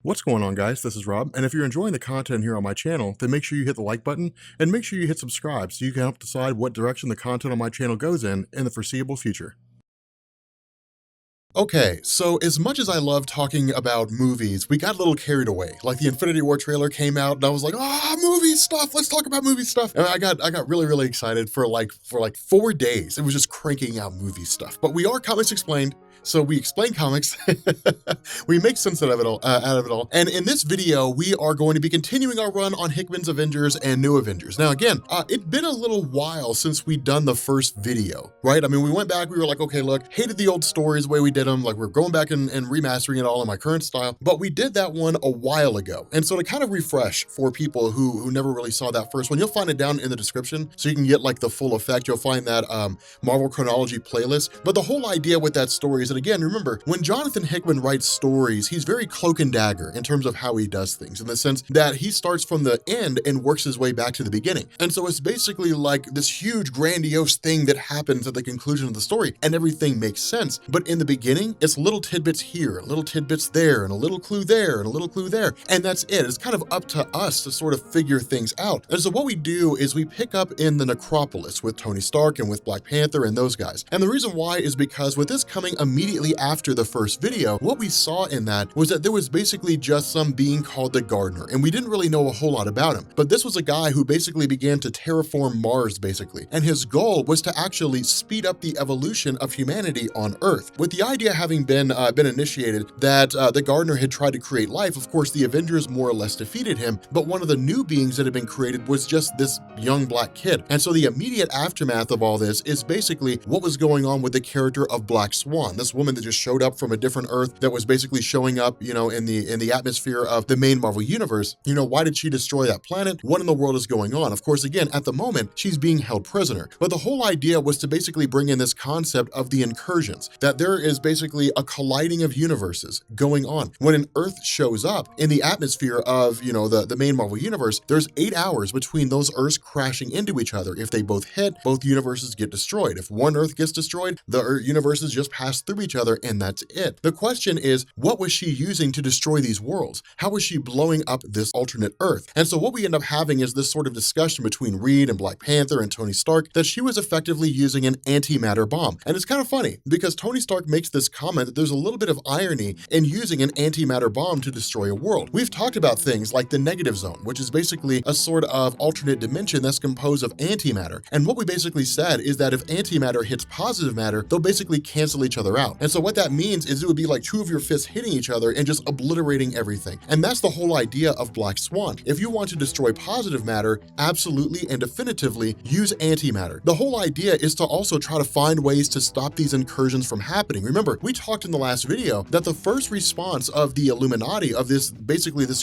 What's going on, guys? This is Rob, and if you're enjoying the content here on my channel, then make sure you hit the like button and make sure you hit subscribe so you can help decide what direction the content on my channel goes in the foreseeable future. Okay, so as much as I love talking about movies, we got a little carried away. Like the Infinity War trailer came out and I was like, movie stuff, let's talk about movie stuff. And I got really excited for like 4 days. It was just cranking out movie stuff. But we are Comics Explained. So we explain comics, we make sense out of it all. And in this video, we are going to be continuing our run on Hickman's Avengers and New Avengers. Now again, it's been a little while since we'd done the first video, right? I mean, we went back, we were like, okay, look, hated the old stories the way we did them. Like we're going back and remastering it all in my current style, but we did that one a while ago. And so to kind of refresh for people who never really saw that first one, you'll find it down in the description so you can get like the full effect. You'll find that Marvel chronology playlist. But the whole idea with that story is that, again, remember, when Jonathan Hickman writes stories, he's very cloak and dagger in terms of how he does things, in the sense that he starts from the end and works his way back to the beginning. And so it's basically like this huge grandiose thing that happens at the conclusion of the story and everything makes sense. But in the beginning, it's little tidbits here, little tidbits there, and a little clue there, and a little clue there. And that's it. It's kind of up to us to sort of figure things out. And so what we do is we pick up in the Necropolis with Tony Stark and with Black Panther and those guys. And the reason why is because with this coming immediately after the first video, what we saw in that was that there was basically just some being called the Gardener, and we didn't really know a whole lot about him. But this was a guy who basically began to terraform Mars, basically. And his goal was to actually speed up the evolution of humanity on Earth. With the idea having been initiated that the Gardener had tried to create life, of course, the Avengers more or less defeated him, but one of the new beings that had been created was just this young black kid. And so the immediate aftermath of all this is basically what was going on with the character of Black Swan, this woman that just showed up from a different Earth that was basically showing up, in the atmosphere of the main Marvel universe. Why did she destroy that planet? What in the world is going on? Of course, again, at the moment, she's being held prisoner. But the whole idea was to basically bring in this concept of the incursions, that there is basically a colliding of universes going on. When an Earth shows up in the atmosphere of, the main Marvel universe, there's 8 hours between those Earths crashing into each other. If they both hit, both universes get destroyed. If one Earth gets destroyed, the universes just pass through each other and that's it. The question is, what was she using to destroy these worlds? How was she blowing up this alternate Earth? And so what we end up having is this sort of discussion between Reed and Black Panther and Tony Stark that she was effectively using an antimatter bomb. And it's kind of funny because Tony Stark makes this comment that there's a little bit of irony in using an antimatter bomb to destroy a world. We've talked about things like the negative zone, which is basically a sort of alternate dimension that's composed of antimatter. And what we basically said is that if antimatter hits positive matter, they'll basically cancel each other out. And so what that means is it would be like two of your fists hitting each other and just obliterating everything. And that's the whole idea of Black Swan. If you want to destroy positive matter, absolutely and definitively use antimatter. The whole idea is to also try to find ways to stop these incursions from happening. Remember, we talked in the last video that the first response of the Illuminati, of this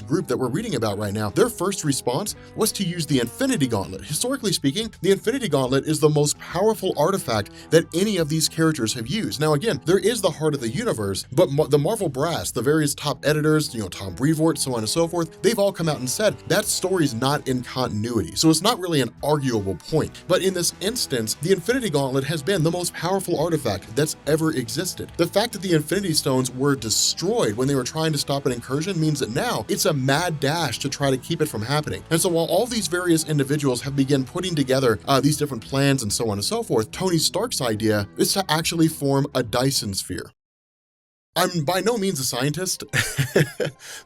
group that we're reading about right now, their first response was to use the Infinity Gauntlet. Historically speaking, the Infinity Gauntlet is the most powerful artifact that any of these characters have used. Now again, there is the heart of the universe, but the Marvel brass, the various top editors, Tom Brevoort, so on and so forth, they've all come out and said that story's not in continuity. So it's not really an arguable point. But in this instance, the Infinity Gauntlet has been the most powerful artifact that's ever existed. The fact that the Infinity Stones were destroyed when they were trying to stop an incursion means that now it's a mad dash to try to keep it from happening. And so while all these various individuals have begun putting together these different plans and so on and so forth, Tony Stark's idea is to actually form a Dyson Sphere. I'm by no means a scientist,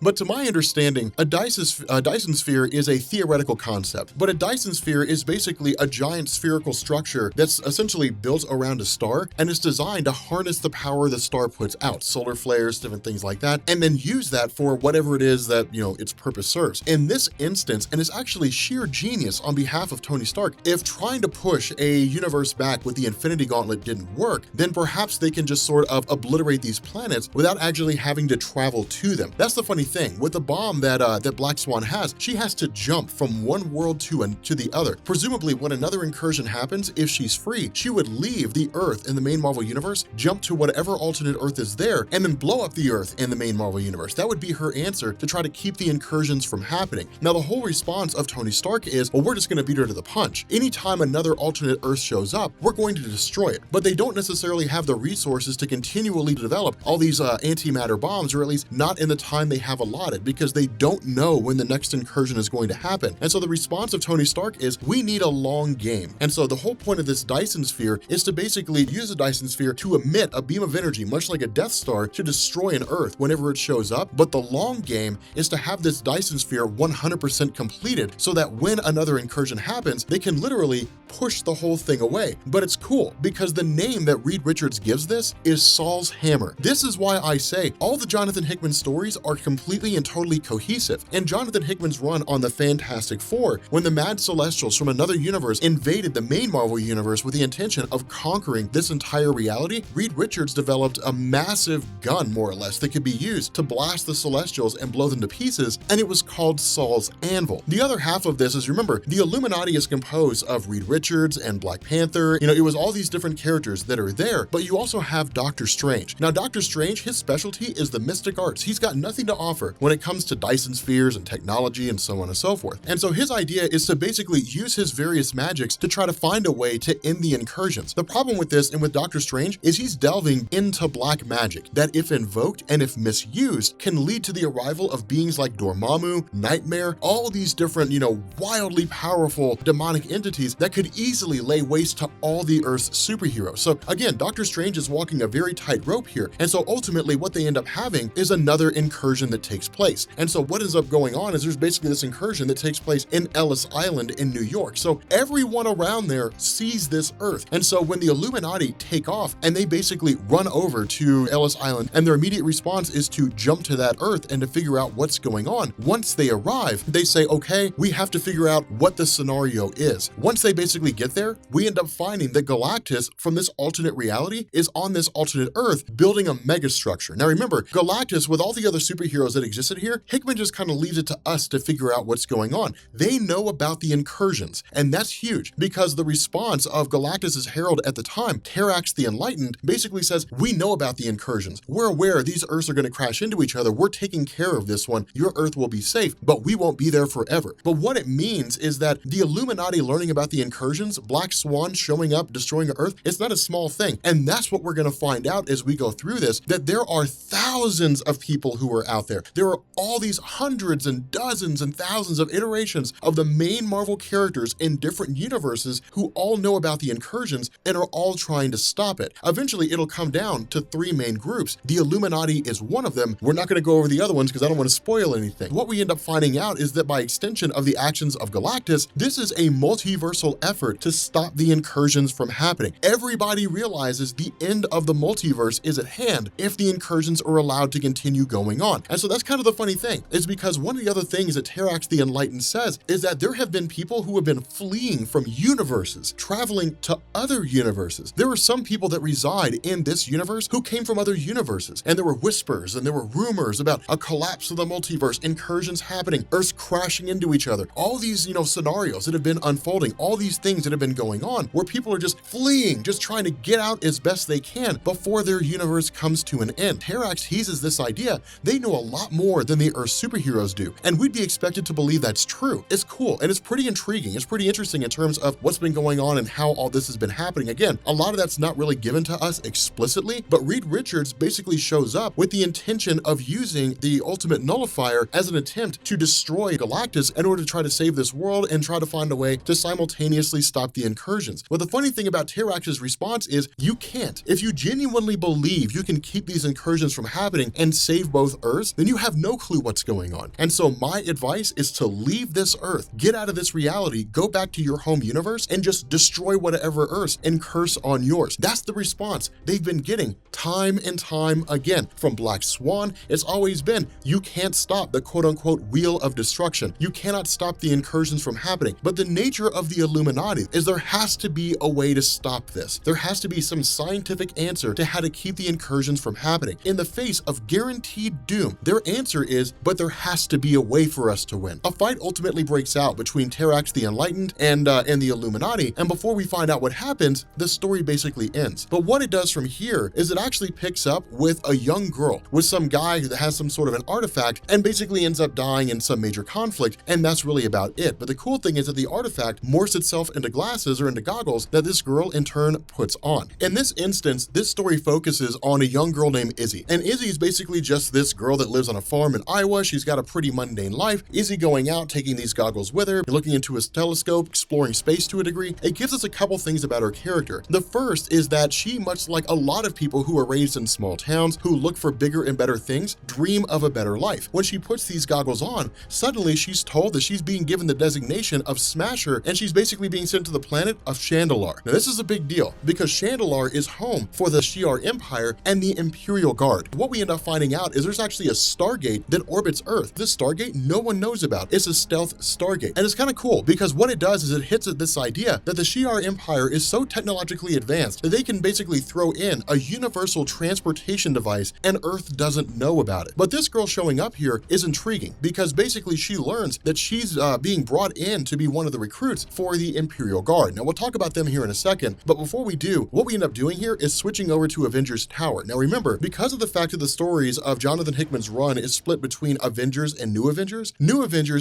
but to my understanding, a Dyson Sphere is a theoretical concept, but a Dyson Sphere is basically a giant spherical structure that's essentially built around a star and is designed to harness the power the star puts out, solar flares, different things like that, and then use that for whatever it is that, its purpose serves. In this instance, and it's actually sheer genius on behalf of Tony Stark, if trying to push a universe back with the Infinity Gauntlet didn't work, then perhaps they can just sort of obliterate these planets without actually having to travel to them. That's the funny thing. With the bomb that Black Swan has, she has to jump from one world to the other. Presumably, when another incursion happens, if she's free, she would leave the Earth in the main Marvel universe, jump to whatever alternate Earth is there, and then blow up the Earth in the main Marvel universe. That would be her answer to try to keep the incursions from happening. Now, the whole response of Tony Stark is, well, we're just going to beat her to the punch. Anytime another alternate Earth shows up, we're going to destroy it. But they don't necessarily have the resources to continually develop all these these antimatter bombs, or at least not in the time they have allotted, because they don't know when the next incursion is going to happen. And so the response of Tony Stark is, we need a long game. And so the whole point of this Dyson Sphere is to basically use the Dyson Sphere to emit a beam of energy, much like a Death Star, to destroy an Earth whenever it shows up. But the long game is to have this Dyson Sphere 100% completed, so that when another incursion happens, they can literally push the whole thing away. But it's cool because the name that Reed Richards gives this is Saul's Hammer. This is why I say all the Jonathan Hickman stories are completely and totally cohesive. And Jonathan Hickman's run on the Fantastic Four, when the Mad Celestials from another universe invaded the main Marvel universe with the intention of conquering this entire reality, Reed Richards developed a massive gun, more or less, that could be used to blast the Celestials and blow them to pieces, and it was called Saul's Anvil. The other half of this is, remember, the Illuminati is composed of Reed Richards and Black Panther. It was all these different characters that are there, but you also have Doctor Strange. Now, Doctor Strange, his specialty is the mystic arts. He's got nothing to offer when it comes to Dyson spheres and technology and so on and so forth. And so his idea is to basically use his various magics to try to find a way to end the incursions. The problem with this and with Doctor Strange is he's delving into black magic that, if invoked and if misused, can lead to the arrival of beings like Dormammu, Nightmare, all these different, wildly powerful demonic entities that could easily lay waste to all the Earth's superheroes. So again, Doctor Strange is walking a very tight rope here. And so ultimately what they end up having is another incursion that takes place. And so what ends up going on is there's basically this incursion that takes place in Ellis Island in New York. So everyone around there sees this Earth. And so when the Illuminati take off and they basically run over to Ellis Island, and their immediate response is to jump to that Earth and to figure out what's going on. Once they arrive, they say, okay, we have to figure out what the scenario is. Once they basically get there, we end up finding that Galactus from this alternate reality is on this alternate Earth building a mega structure. Now remember, Galactus, with all the other superheroes that existed here, Hickman just kind of leaves it to us to figure out what's going on. They know about the incursions, and that's huge because the response of Galactus's herald at the time, Terrax the Enlightened, basically says, we know about the incursions. We're aware these Earths are going to crash into each other. We're taking care of this one. Your Earth will be safe, but we won't be there forever. But what it means is that the Illuminati learning about the incursions, Black Swan showing up, destroying Earth, it's not a small thing. And that's what we're going to find out as we go through this, that there are thousands of people who are out there. There are all these hundreds and dozens and thousands of iterations of the main Marvel characters in different universes who all know about the incursions and are all trying to stop it. Eventually, it'll come down to three main groups. The Illuminati is one of them. We're not going to go over the other ones because I don't want to spoil anything. What we end up finding out is that by extension of the actions of Galactus, this is a multiversal effort to stop the incursions from happening. Everybody realizes the end of the multiverse is at hand if the incursions are allowed to continue going on. And so that's kind of the funny thing, is because one of the other things that Terrax the Enlightened says is that there have been people who have been fleeing from universes, traveling to other universes. There are some people that reside in this universe who came from other universes, and there were whispers and there were rumors about a collapse of the multiverse, incursions happening, Earths crashing into each other, all these, scenarios that have been unfolding, all these things that have been going on where people are just fleeing, just trying to get out as best they can before their universe comes to an end. Terrax teases this idea. They know a lot more than the Earth superheroes do, and we'd be expected to believe that's true. It's cool, and it's pretty intriguing. It's pretty interesting in terms of what's been going on and how all this has been happening. Again, a lot of that's not really given to us explicitly, but Reed Richards basically shows up with the intention of using the ultimate nullifier as an attempt to destroy Galactus in order to try to save this world and try to find a way to simultaneously stop the incursions. But the funny thing about Terrax's response is you can't. If you genuinely believe you can keep these incursions from happening and save both Earths, then you have no clue what's going on. And so my advice is to leave this Earth, get out of this reality, go back to your home universe, and just destroy whatever Earths and curse on yours. That's the response they've been getting time and time again. From Black Swan, it's always been, you can't stop the quote-unquote wheel of destruction. You cannot stop the incursions from happening. But the nature of the Illuminati is there has to be a way to stop this. There has to be some scientific answer to how to keep the incursions from happening. In the face of guaranteed doom, their answer is, but there has to be a way for us to win. A fight ultimately breaks out between Terrax the Enlightened and the Illuminati, and before we find out what happens, the story basically ends. But what it does from here is it actually picks up with a young girl with some guy that has some sort of an artifact and basically ends up dying in some major conflict, and that's really about it. But the cool thing is that the artifact morphs itself into glasses or into goggles that this girl in turn puts on. In this instance, this story focuses on a young girl named Izzy. And Izzy is basically just this girl that lives on a farm in Iowa. She's got a pretty mundane life. Izzy going out, taking these goggles with her, looking into his telescope, exploring space to a degree. It gives us a couple things about her character. The first is that she, much like a lot of people who are raised in small towns, who look for bigger and better things, dream of a better life. When she puts these goggles on, suddenly she's told that she's being given the designation of Smasher, and she's basically being sent to the planet of Chandalar. Now this is a big deal because Chandalar is home for the Shi'ar Empire and the Imperial Guard. What we end up finding out is there's actually a Stargate that orbits Earth. This Stargate no one knows about. It's a stealth Stargate. And it's kind of cool because what it does is it hits at this idea that the Shi'ar Empire is so technologically advanced that they can basically throw in a universal transportation device and Earth doesn't know about it. But this girl showing up here is intriguing because basically she learns that she's being brought in to be one of the recruits for the Imperial Guard. Now we'll talk about them here in a second, but before we do, what we end up doing here is switching over to Avengers Tower. Now remember, because of the fact that the stories of Jonathan Hickman's run is split between Avengers and New Avengers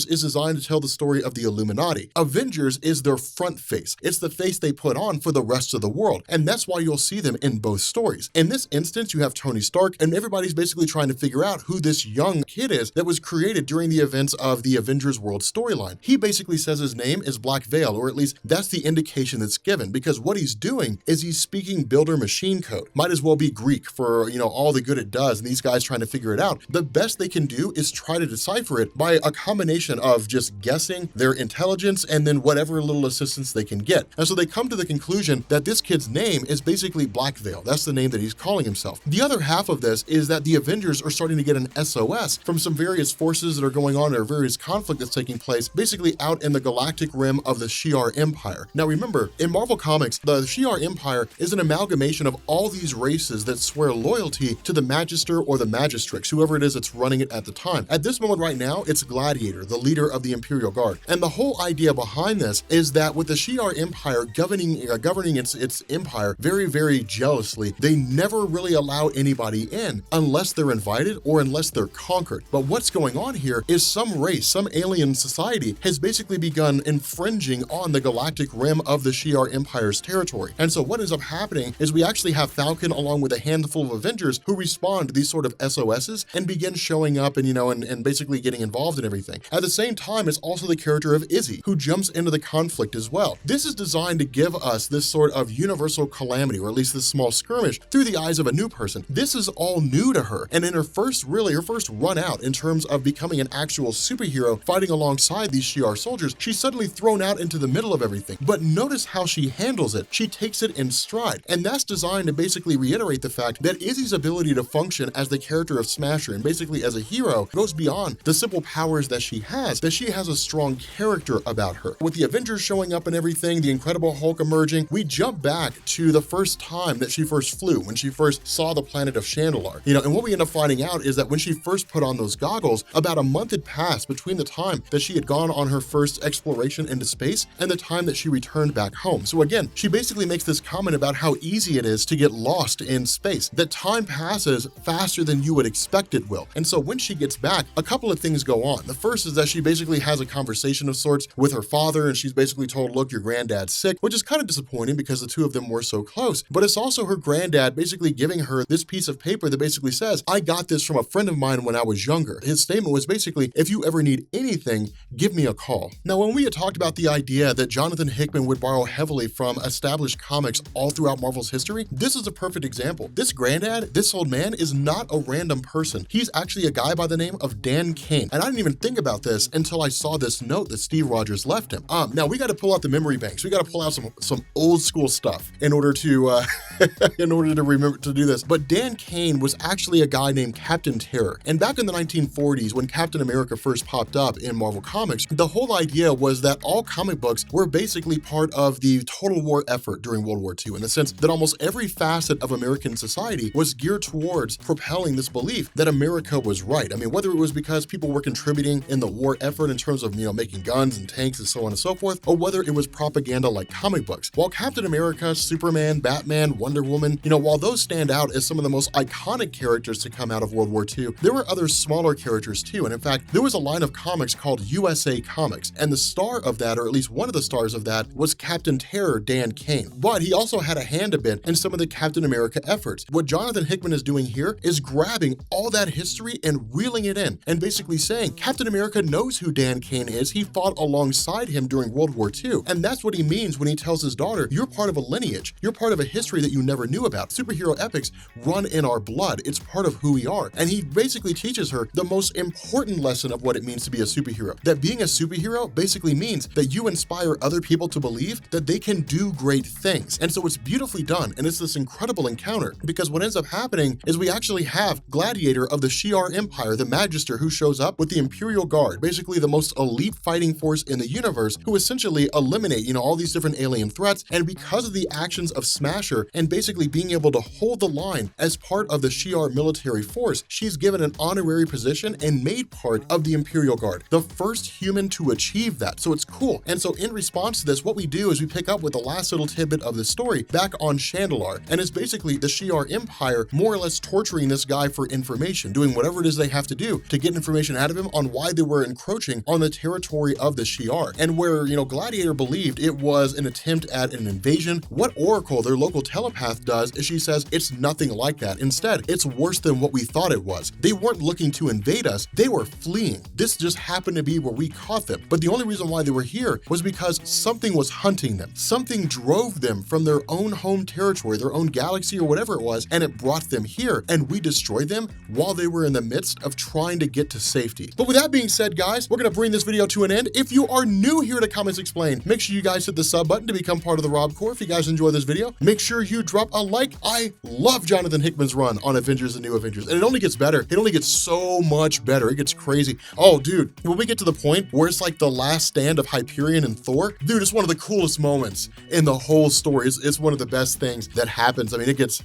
is designed to tell the story of the Illuminati. Avengers is their front face. It's the face they put on for the rest of the world, and that's why you'll see them in both stories. In this instance, you have Tony Stark, and everybody's basically trying to figure out who this young kid is that was created during the events of the Avengers World storyline. He basically says his name is Black Veil, or at least that's the indication that's given, because what he's doing is he's speaking Builder machine code. Might as well be Greek for, all the good it does, and these guys trying to figure it out. The best they can do is try to decipher it by a combination of just guessing their intelligence and then whatever little assistance they can get. And so they come to the conclusion that this kid's name is basically Black Veil. That's the name that he's calling himself. The other half of this is that the Avengers are starting to get an SOS from some various forces that are going on, or various conflict that's taking place basically out in the galactic rim of the Shi'ar Empire. Now remember, in Marvel Comics, the Shi'ar Empire is an amalgamation of all these races that swear loyalty to the Magister or the Magistrix, whoever it is that's running it at the time. At this moment right now, it's Gladiator, the leader of the Imperial Guard. And the whole idea behind this is that with the Shi'ar Empire governing its empire very, very jealously, they never really allow anybody in unless they're invited or unless they're conquered. But what's going on here is some race, some alien society has basically begun infringing on the galactic rim of the Shi'ar Empire's territory. And so what ends up happening is we actually have Falcon along with a handful of Avengers who respond to these sort of SOSs and begin showing up and basically getting involved in everything. At the same time, it's also the character of Izzy who jumps into the conflict as well. This is designed to give us this sort of universal calamity, or at least this small skirmish, through the eyes of a new person. This is all new to her. And in her first run out in terms of becoming an actual superhero fighting alongside these Shi'ar soldiers, she's suddenly thrown out into the middle of everything. But notice how she handles it. She takes it in stride. And that's designed to basically reiterate the fact that Izzy's ability to function as the character of Smasher and basically as a hero goes beyond the simple powers that she has a strong character about her. With the Avengers showing up and everything, the Incredible Hulk emerging, we jump back to the first time that she first flew, when she first saw the planet of Chandalar. And what we end up finding out is that when she first put on those goggles, about a month had passed between the time that she had gone on her first exploration into space and the time that she returned back home. So again, she basically makes this comment about how easy it is to get lost in space, that time passes faster than you would expect it will. And so when she gets back, a couple of things go on. The first is that she basically has a conversation of sorts with her father, and she's basically told, look, your granddad's sick, which is kind of disappointing because the two of them were so close. But it's also her granddad basically giving her this piece of paper that basically says, I got this from a friend of mine when I was younger. His statement was basically, if you ever need anything, give me a call. Now, when we had talked about the idea that Jonathan Hickman would borrow heavily from established comics all throughout Marvel's history, this is a perfect example. This granddad, this old man, is not a random person. He's actually a guy by the name of Dan Kane. And I didn't even think about this until I saw this note that Steve Rogers left him. Now we got to pull out the memory banks. We got to pull out some old school stuff in order to remember to do this. But Dan Kane was actually a guy named Captain Terror. And back in the 1940s, when Captain America first popped up in Marvel Comics, the whole idea was that all comic books were basically part of the total war effort during World War II, in the sense that almost every facet of American society was geared towards propelling this belief that America was right. I mean, whether it was because people were contributing in the war effort in terms of, making guns and tanks and so on and so forth, or whether it was propaganda like comic books. While Captain America, Superman, Batman, Wonder Woman, while those stand out as some of the most iconic characters to come out of World War II, there were other smaller characters too. And in fact, there was a line of comics called USA Comics, and the star of that, or at least one of the stars of that, was Captain Terror, Dan Kane. But he also had a hand a bit in some of the Captain America efforts. What Jonathan Hickman is doing here is grabbing all that history and reeling it in, and basically saying Captain America knows who Dan Kane is. He fought alongside him during World War II, and that's what he means when he tells his daughter, you're part of a lineage, you're part of a history that you never knew about. Superhero epics run in our blood. It's part of who we are. And he basically teaches her the most important lesson of what it means to be a superhero, that being a superhero basically means that you inspire other people to believe that they can do great things. And so it's beautifully done, and it's this incredible encounter, because what ends up happening is we actually have Gladiator of the Shi'ar Empire, the Magister, who shows up with the Imperial Guard, basically the most elite fighting force in the universe, who essentially eliminate, all these different alien threats. And because of the actions of Smasher and basically being able to hold the line as part of the Shi'ar military force, she's given an honorary position and made part of the Imperial Guard, the first human to achieve that. So it's cool. And so in response to this, what we do is we pick up with the last little tidbit of the story back on Chandalar, and it's basically the Shi'ar Empire more or less torturing this guy for information, doing whatever it is they have to do to get information out of him on why they were encroaching on the territory of the Shi'ar. And where, Gladiator believed it was an attempt at an invasion, what Oracle, their local telepath, does is she says it's nothing like that. Instead, it's worse than what we thought it was. They weren't looking to invade us, they were fleeing. This just happened to be where we caught them. But the only reason why they were here was because something was hunting them. Something drove them from their own home territory, their own galaxy or whatever it was, and it brought them here, and we destroyed them while they were in the midst of trying to get to safety. But with that being said, guys, we're gonna bring this video to an end. If you are new here to Comics Explained, make sure you guys hit the sub button to become part of the Rob Corps. If you guys enjoy this video, make sure you drop a like. I love Jonathan Hickman's run on Avengers and New Avengers, and it only gets better. It only gets so much better. It gets crazy. Oh, dude, when we get to the point where it's like the last stand of Hyperion and Thor, dude, it's one of the coolest moments in the whole story. It's one of the best things that happens. I mean, it gets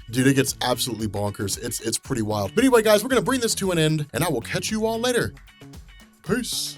absolutely bonkers. It's pretty wild. But anyway, guys, we're gonna bring this to an end, and I will catch you all later. Peace.